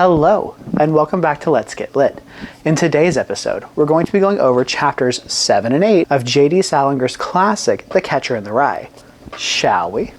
Hello, and welcome back to Let's Get Lit. In today's episode, we're going to be going over chapters 7 and 8 of J.D. Salinger's classic, The Catcher in the Rye. Shall we?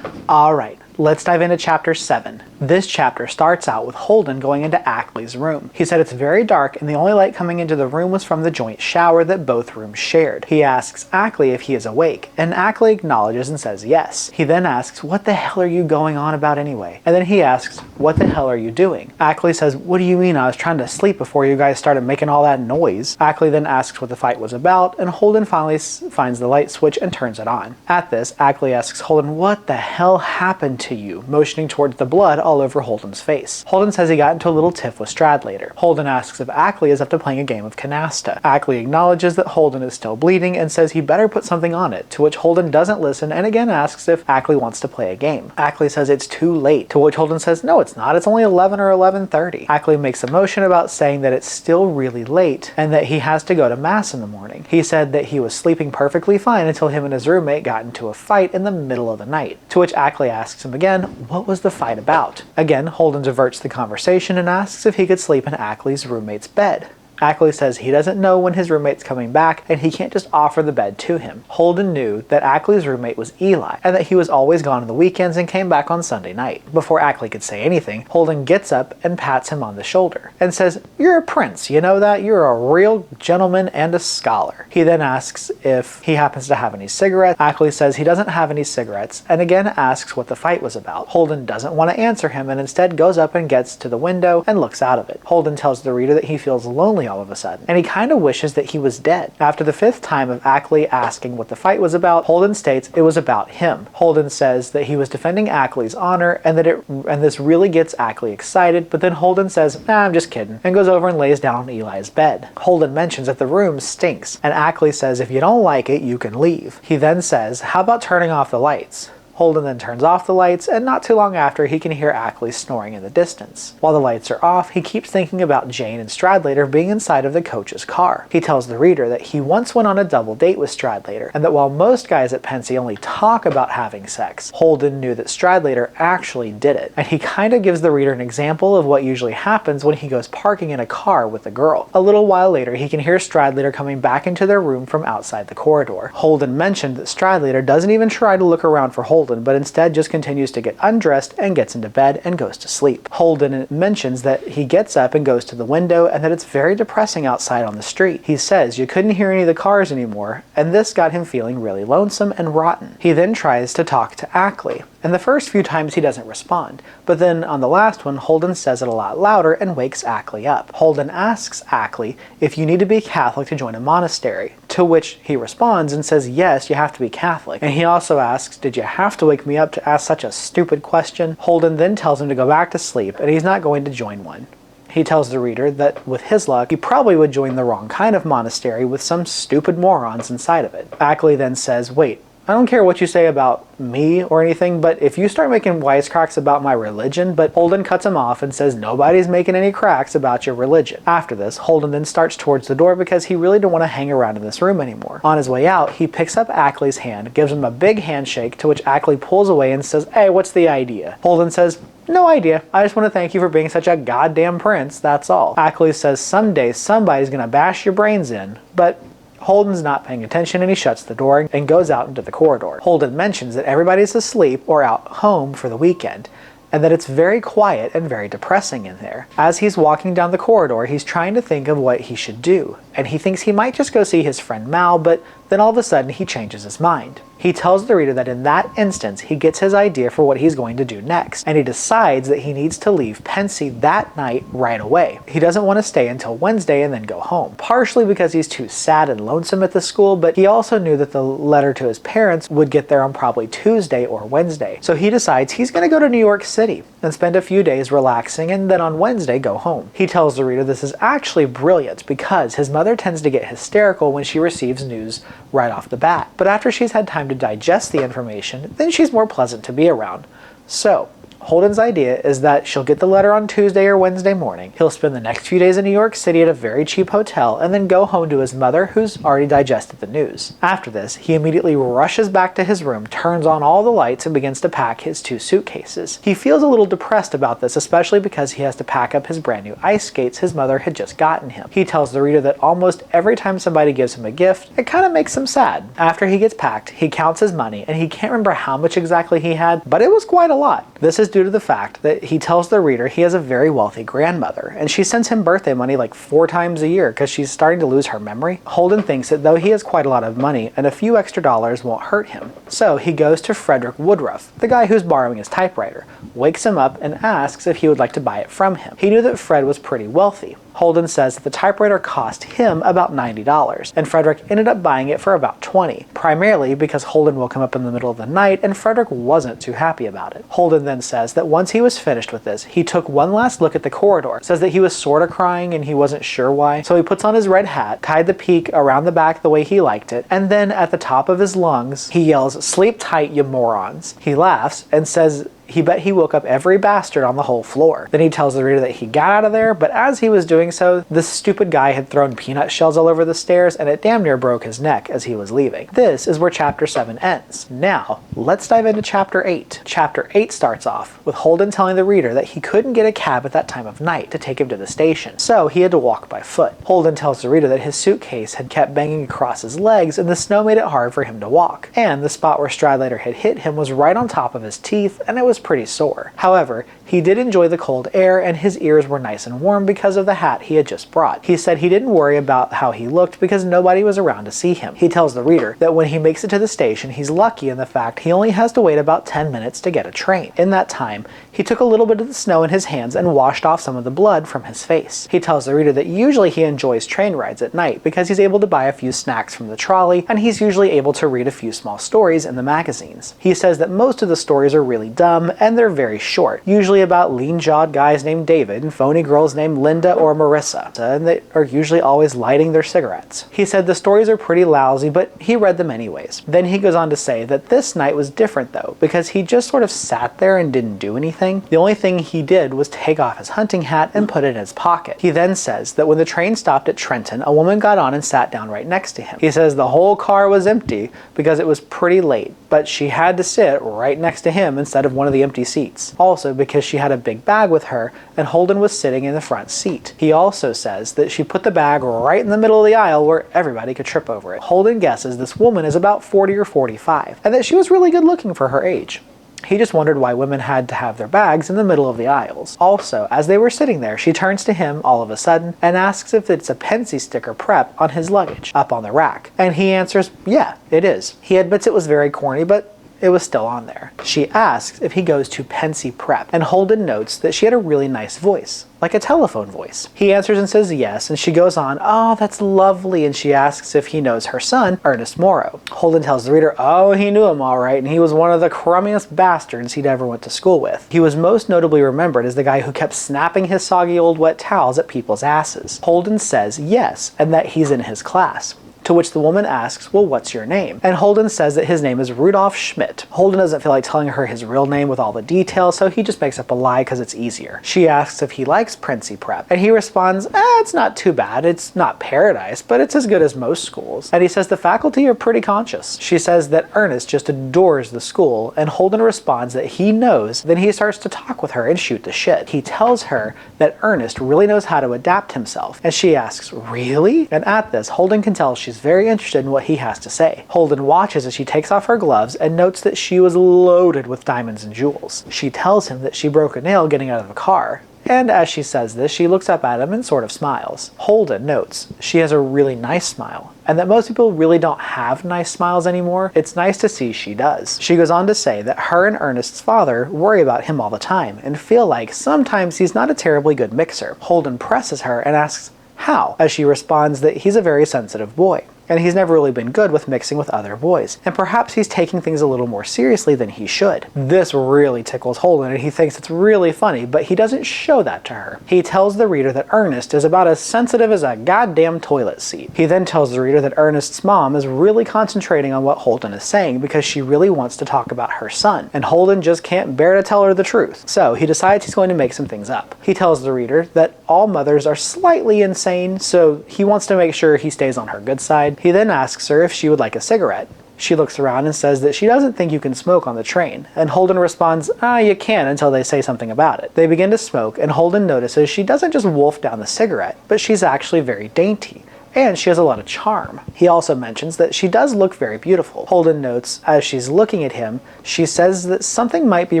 Alright, let's dive into chapter 7. This chapter starts out with Holden going into Ackley's room. He said it's very dark and the only light coming into the room was from the joint shower that both rooms shared. He asks Ackley if he is awake, and Ackley acknowledges and says yes. He then asks, "What the hell are you going on about anyway?" And then he asks, "What the hell are you doing?" Ackley says, "What do you mean? I was trying to sleep before you guys started making all that noise." Ackley then asks what the fight was about, and Holden finally finds the light switch and turns it on. At this, Ackley asks Holden, "What the hell happened to you?" motioning towards the blood all over Holden's face. Holden says he got into a little tiff with Stradlater. Holden asks if Ackley is up to playing a game of canasta. Ackley acknowledges that Holden is still bleeding and says he better put something on it, to which Holden doesn't listen and again asks if Ackley wants to play a game. Ackley says it's too late, to which Holden says no it's not, it's only 11 or 11:30. Ackley makes a motion about saying that it's still really late and that he has to go to mass in the morning. He said that he was sleeping perfectly fine until him and his roommate got into a fight in the middle of the night, to which Ackley asks him again, what was the fight about? Again, Holden diverts the conversation and asks if he could sleep in Ackley's roommate's bed. Ackley says he doesn't know when his roommate's coming back and he can't just offer the bed to him. Holden knew that Ackley's roommate was Eli and that he was always gone on the weekends and came back on Sunday night. Before Ackley could say anything, Holden gets up and pats him on the shoulder and says, "You're a prince, you know that? You're a real gentleman and a scholar." He then asks if he happens to have any cigarettes. Ackley says he doesn't have any cigarettes and again asks what the fight was about. Holden doesn't want to answer him and instead goes up and gets to the window and looks out of it. Holden tells the reader that he feels lonely all of a sudden, and he kind of wishes that he was dead. After the 5th time of Ackley asking what the fight was about, Holden states it was about him. Holden says that he was defending Ackley's honor and that this really gets Ackley excited, but then Holden says, "Nah, I'm just kidding," and goes over and lays down on Eli's bed. Holden mentions that the room stinks, and Ackley says if you don't like it, you can leave. He then says, "How about turning off the lights?" Holden then turns off the lights, and not too long after, he can hear Ackley snoring in the distance. While the lights are off, he keeps thinking about Jane and Stradlater being inside of the coach's car. He tells the reader that he once went on a double date with Stradlater, and that while most guys at Pency only talk about having sex, Holden knew that Stradlater actually did it. And he kind of gives the reader an example of what usually happens when he goes parking in a car with a girl. A little while later, he can hear Stradlater coming back into their room from outside the corridor. Holden mentioned that Stradlater doesn't even try to look around for Holden, but instead just continues to get undressed and gets into bed and goes to sleep. Holden mentions that he gets up and goes to the window and that it's very depressing outside on the street. He says you couldn't hear any of the cars anymore, and this got him feeling really lonesome and rotten. He then tries to talk to Ackley, and the first few times he doesn't respond, but then on the last one, Holden says it a lot louder and wakes Ackley up. Holden asks Ackley if you need to be Catholic to join a monastery, to which he responds and says yes, you have to be Catholic. And he also asks, "Did you have to wake me up to ask such a stupid question?" Holden then tells him to go back to sleep and he's not going to join one. He tells the reader that with his luck, he probably would join the wrong kind of monastery with some stupid morons inside of it. Ackley then says, "Wait, I don't care what you say about me or anything, but if you start making wisecracks about my religion," but Holden cuts him off and says nobody's making any cracks about your religion. After this, Holden then starts towards the door because he really don't want to hang around in this room anymore. On his way out, he picks up Ackley's hand, gives him a big handshake, to which Ackley pulls away and says, "Hey, what's the idea?" Holden says, "No idea. I just want to thank you for being such a goddamn prince, that's all." Ackley says someday somebody's gonna bash your brains in, but Holden's not paying attention and he shuts the door and goes out into the corridor. Holden mentions that everybody's asleep or out home for the weekend, and that it's very quiet and very depressing in there. As he's walking down the corridor, he's trying to think of what he should do, and he thinks he might just go see his friend Mal, but then all of a sudden he changes his mind. He tells the reader that in that instance, he gets his idea for what he's going to do next, and he decides that he needs to leave Pency that night right away. He doesn't want to stay until Wednesday and then go home, partially because he's too sad and lonesome at the school, but he also knew that the letter to his parents would get there on probably Tuesday or Wednesday. So he decides he's going to go to New York City and spend a few days relaxing and then on Wednesday go home. He tells the reader this is actually brilliant because his mother tends to get hysterical when she receives news right off the bat, but after she's had time to digest the information, then she's more pleasant to be around. So Holden's idea is that she'll get the letter on Tuesday or Wednesday morning. He'll spend the next few days in New York City at a very cheap hotel and then go home to his mother, who's already digested the news. After this, he immediately rushes back to his room, turns on all the lights, and begins to pack his 2 suitcases. He feels a little depressed about this, especially because he has to pack up his brand new ice skates his mother had just gotten him. He tells the reader that almost every time somebody gives him a gift, it kind of makes him sad. After he gets packed, he counts his money, and he can't remember how much exactly he had, but it was quite a lot. This is due to the fact that he tells the reader he has a very wealthy grandmother, and she sends him birthday money like 4 times a year because she's starting to lose her memory. Holden thinks that though he has quite a lot of money, and a few extra dollars won't hurt him. So he goes to Frederick Woodruff, the guy who's borrowing his typewriter, wakes him up, and asks if he would like to buy it from him. He knew that Fred was pretty wealthy. Holden says that the typewriter cost him about $90, and Frederick ended up buying it for about $20, primarily because Holden woke him up in the middle of the night and Frederick wasn't too happy about it. Holden then says that once he was finished with this, he took one last look at the corridor, says that he was sort of crying and he wasn't sure why, so he puts on his red hat, tied the peak around the back the way he liked it, and then at the top of his lungs, he yells, "Sleep tight, you morons." He laughs and says he bet he woke up every bastard on the whole floor. Then he tells the reader that he got out of there, but as he was doing so, this stupid guy had thrown peanut shells all over the stairs and it damn near broke his neck as he was leaving. This is where chapter 7 ends. Now, let's dive into chapter 8. Chapter 8 starts off with Holden telling the reader that he couldn't get a cab at that time of night to take him to the station, so he had to walk by foot. Holden tells the reader that his suitcase had kept banging across his legs and the snow made it hard for him to walk, and the spot where Stradlater had hit him was right on top of his teeth and it was pretty sore. However, he did enjoy the cold air and his ears were nice and warm because of the hat he had just brought. He said he didn't worry about how he looked because nobody was around to see him. He tells the reader that when he makes it to the station, he's lucky in the fact he only has to wait about 10 minutes to get a train. In that time, he took a little bit of the snow in his hands and washed off some of the blood from his face. He tells the reader that usually he enjoys train rides at night because he's able to buy a few snacks from the trolley and he's usually able to read a few small stories in the magazines. He says that most of the stories are really dumb and they're very short, usually about lean-jawed guys named David and phony girls named Linda or Marissa, and they are usually always lighting their cigarettes. He said the stories are pretty lousy, but he read them anyways. Then he goes on to say that this night was different though, because he just sort of sat there and didn't do anything. The only thing he did was take off his hunting hat and put it in his pocket. He then says that when the train stopped at Trenton, a woman got on and sat down right next to him. He says the whole car was empty because it was pretty late, but she had to sit right next to him instead of one of the empty seats. Also because she had a big bag with her and Holden was sitting in the front seat. He also says that she put the bag right in the middle of the aisle where everybody could trip over it. Holden guesses this woman is about 40 or 45 and that she was really good looking for her age. He just wondered why women had to have their bags in the middle of the aisles. Also, as they were sitting there, she turns to him all of a sudden and asks if it's a Pency sticker prep on his luggage up on the rack. And he answers, yeah, it is. He admits it was very corny, but it was still on there. She asks if he goes to Pency Prep, and Holden notes that she had a really nice voice, like a telephone voice. He answers and says yes, and she goes on, "Oh, that's lovely," and she asks if he knows her son, Ernest Morrow. Holden tells the reader, oh, he knew him all right, and he was one of the crummiest bastards he'd ever went to school with. He was most notably remembered as the guy who kept snapping his soggy old wet towels at people's asses. Holden says yes, and that he's in his class. To which the woman asks, well, what's your name? And Holden says that his name is Rudolf Schmidt. Holden doesn't feel like telling her his real name with all the details, so he just makes up a lie because it's easier. She asks if he likes Pency Prep, and he responds, it's not too bad. It's not paradise, but it's as good as most schools. And he says the faculty are pretty conscious. She says that Ernest just adores the school, and Holden responds that he knows. Then he starts to talk with her and shoot the shit. He tells her that Ernest really knows how to adapt himself, and she asks, really? And at this, Holden can tell she's very interested in what he has to say. Holden watches as she takes off her gloves and notes that she was loaded with diamonds and jewels. She tells him that she broke a nail getting out of the car. And as she says this, she looks up at him and sort of smiles. Holden notes she has a really nice smile, and that most people really don't have nice smiles anymore. It's nice to see she does. She goes on to say that her and Ernest's father worry about him all the time and feel like sometimes he's not a terribly good mixer. Holden presses her and asks how, as she responds that he's a very sensitive boy. and he's never really been good with mixing with other boys, and perhaps he's taking things a little more seriously than he should. This really tickles Holden, and he thinks it's really funny, but he doesn't show that to her. He tells the reader that Ernest is about as sensitive as a goddamn toilet seat. He then tells the reader that Ernest's mom is really concentrating on what Holden is saying because she really wants to talk about her son, and Holden just can't bear to tell her the truth. So he decides he's going to make some things up. He tells the reader that all mothers are slightly insane, so he wants to make sure he stays on her good side. He then asks her if she would like a cigarette. She looks around and says that she doesn't think you can smoke on the train, and Holden responds, you can until they say something about it. They begin to smoke, and Holden notices she doesn't just wolf down the cigarette, but she's actually very dainty. And she has a lot of charm. He also mentions that she does look very beautiful. Holden notes, as she's looking at him, she says that something might be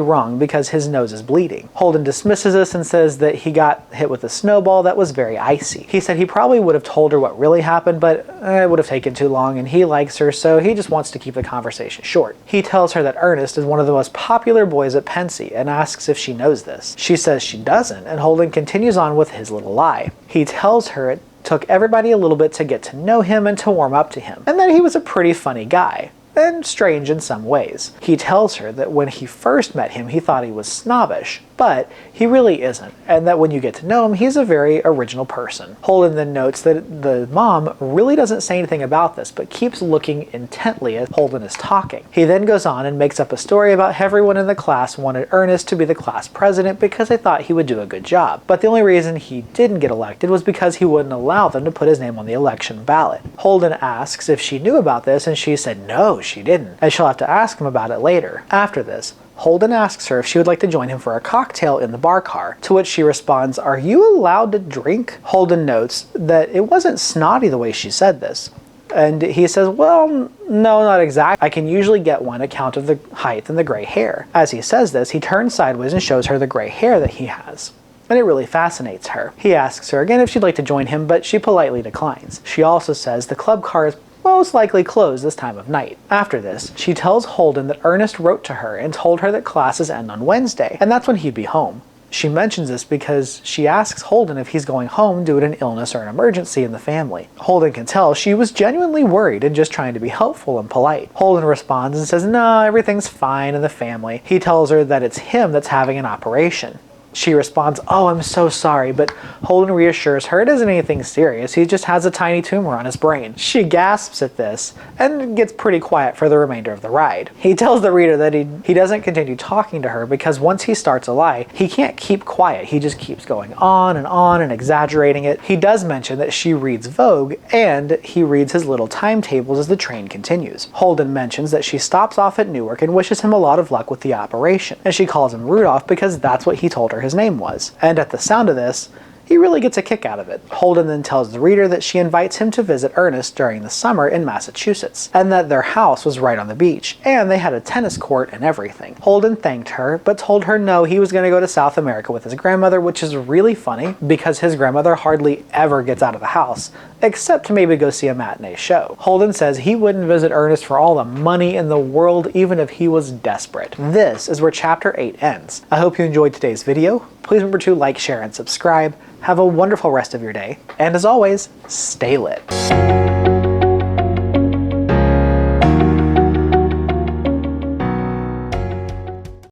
wrong because his nose is bleeding. Holden dismisses this and says that he got hit with a snowball that was very icy. He said he probably would have told her what really happened, but it would have taken too long, and he likes her, so he just wants to keep the conversation short. He tells her that Ernest is one of the most popular boys at Pency and asks if she knows this. She says she doesn't, and Holden continues on with his little lie. He tells her it took everybody a little bit to get to know him and to warm up to him, and that he was a pretty funny guy, and strange in some ways. He tells her that when he first met him, he thought he was snobbish, but he really isn't, and that when you get to know him, he's a very original person. Holden then notes that the mom really doesn't say anything about this, but keeps looking intently as Holden is talking. He then goes on and makes up a story about how everyone in the class wanted Ernest to be the class president because they thought he would do a good job, but the only reason he didn't get elected was because he wouldn't allow them to put his name on the election ballot. Holden asks if she knew about this, and she said no, she didn't, and she'll have to ask him about it later. After this, Holden asks her if she would like to join him for a cocktail in the bar car, to which she responds, "Are you allowed to drink?" Holden notes that it wasn't snotty the way she said this. And he says, well, no, not exactly. I can usually get one account of the height and the gray hair. As he says this, he turns sideways and shows her the gray hair that he has, and it really fascinates her. He asks her again if she'd like to join him, but she politely declines. She also says the club car is most likely closed this time of night. After this, she tells Holden that Ernest wrote to her and told her that classes end on Wednesday, and that's when he'd be home. She mentions this because she asks Holden if he's going home due to an illness or an emergency in the family. Holden can tell she was genuinely worried and just trying to be helpful and polite. Holden responds and says, no, everything's fine in the family. He tells her that it's him that's having an operation. She responds, oh, I'm so sorry, but Holden reassures her it isn't anything serious, he just has a tiny tumor on his brain. She gasps at this, and gets pretty quiet for the remainder of the ride. He tells the reader that he doesn't continue talking to her because once he starts a lie, he can't keep quiet, he just keeps going on and exaggerating it. He does mention that she reads Vogue, and he reads his little timetables as the train continues. Holden mentions that she stops off at Newark and wishes him a lot of luck with the operation, and she calls him Rudolph because that's what he told her his name was. And at the sound of this, he really gets a kick out of it. Holden then tells the reader that she invites him to visit Ernest during the summer in Massachusetts, and that their house was right on the beach, and they had a tennis court and everything. Holden thanked her, but told her no, he was going to go to South America with his grandmother, which is really funny because his grandmother hardly ever gets out of the house, except to maybe go see a matinee show. Holden says he wouldn't visit Ernest for all the money in the world, even if he was desperate. This is where Chapter 8 ends. I hope you enjoyed today's video. Please remember to like, share, and subscribe. Have a wonderful rest of your day, and as always, stay lit.